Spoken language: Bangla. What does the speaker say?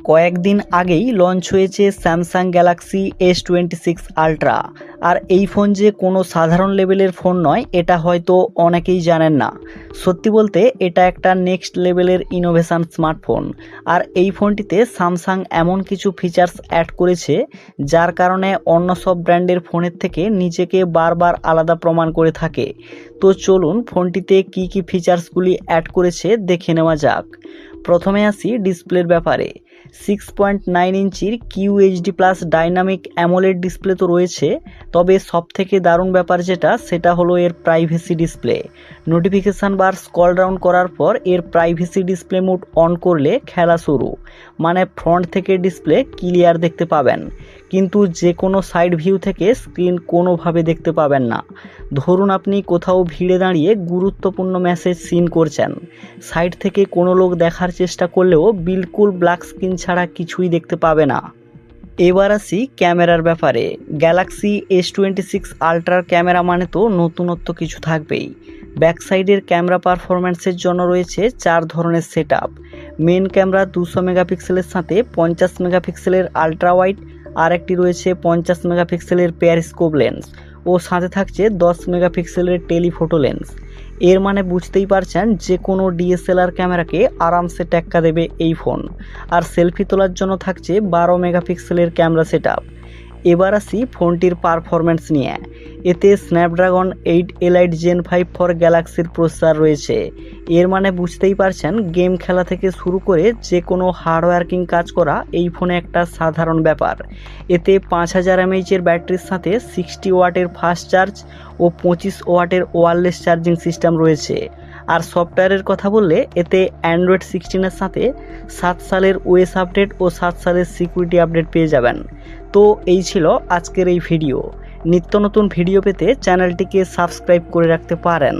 কয়েকদিন আগেই লঞ্চ হয়েছে স্যামসাং গ্যালাক্সি S26 আলট্রা। আর এই ফোন যে কোনো সাধারণ লেভেলের ফোন নয়, এটা হয়তো অনেকেই জানেন না। সত্যি বলতে এটা একটা নেক্সট লেভেলের ইনোভেশন স্মার্টফোন। আর এই ফোনটিতে স্যামসাং এমন কিছু ফিচার্স অ্যাড করেছে যার কারণে অন্য সব ব্র্যান্ডের ফোনের থেকে নিজেকে বারবার আলাদা প্রমাণ করে থাকে। তো চলুন ফোনটিতে কি কি ফিচার্সগুলি অ্যাড করেছে দেখে নেওয়া যাক। প্রথমে আসি ডিসপ্লের ব্যাপারে। 6.9 ইঞ্চির QHD plus dynamic AMOLED display তো রয়েছে, তবে সবথেকে দারুণ ব্যাপার সেটা হলো এর প্রাইভেসি ডিসপ্লে। নোটিফিকেশান বার স্ক্রল ডাউন করার পর এর প্রাইভেসি ডিসপ্লে মোড অন করলে খেলা শুরু, মানে ফ্রন্ট থেকে ডিসপ্লে ক্লিয়ার দেখতে পাবেন, কিন্তু যে কোনো সাইড ভিউ থেকে স্ক্রিন কোনোভাবে দেখতে পাবেন না। ধরুন আপনি কোথাও ভিড়ে দাঁড়িয়ে গুরুত্বপূর্ণ মেসেজ সিন করছেন, সাইড থেকে কোনো লোক দেখার চেষ্টা করলেও বিলকুল ব্ল্যাক স্ক্রিন ছাড়া কিছুই দেখতে পাবে না। এবার আসি ক্যামেরার ব্যাপারে। গ্যালাক্সি S26 আলট্রার ক্যামেরা মানে তো নতুনত্ব কিছু থাকবেই। ব্যাক সাইডের ক্যামেরা পারফরম্যান্সের জন্য রয়েছে 4 ধরনের সেট আপ। মেন ক্যামেরা 200 মেগাপিক্সেলের সাথে 50 মেগাপিক্সেলের আলট্রা ওয়াইড, আর একটি রয়েছে 50 মেগাপিক্সেলের পেরিস্কোপ লেন্স, ও সাথে থাকছে 10 মেগাপিক্সেলের টেলিফোটো লেন্স। এর মানে বুঝতেই পারছেন যে কোনো DSLR ক্যামেরাকে আরামসে টেক্কা দেবে এই ফোন। আর সেলফি তোলার জন্য থাকছে 12 মেগাপিক্সেলের ক্যামেরা সেট আপ। এবার আসি ফোনটির পারফরম্যান্স নিয়ে। এতে স্ন্যাপড্রাগন 8 এলাইট জেন 5 ফর গ্যালাক্সির প্রসেসর রয়েছে। এর মানে বুঝতেই পারছেন গেম খেলা থেকে শুরু করে যে কোনো হার্ডওয়ার্কিং কাজ করা এই ফোনে একটা সাধারণ ব্যাপার। এতে 5000 mAh ব্যাটারির সাথে 60 ওয়াটের ফাস্ট চার্জ ও 25 ওয়াটের ওয়্যারলেস চার্জিং সিস্টেম রয়েছে। আর সফটওয়্যারের কথা বললে এতে অ্যান্ড্রয়েড 16-এর সাথে 7 সালের ওএস আপডেট ও 7 সালের সিকিউরিটি আপডেট পেয়ে যাবেন। তো এই ছিল আজকের এই ভিডিও। নিত্য নতুন ভিডিও পেতে চ্যানেলটিকে সাবস্ক্রাইব করে রাখতে পারেন।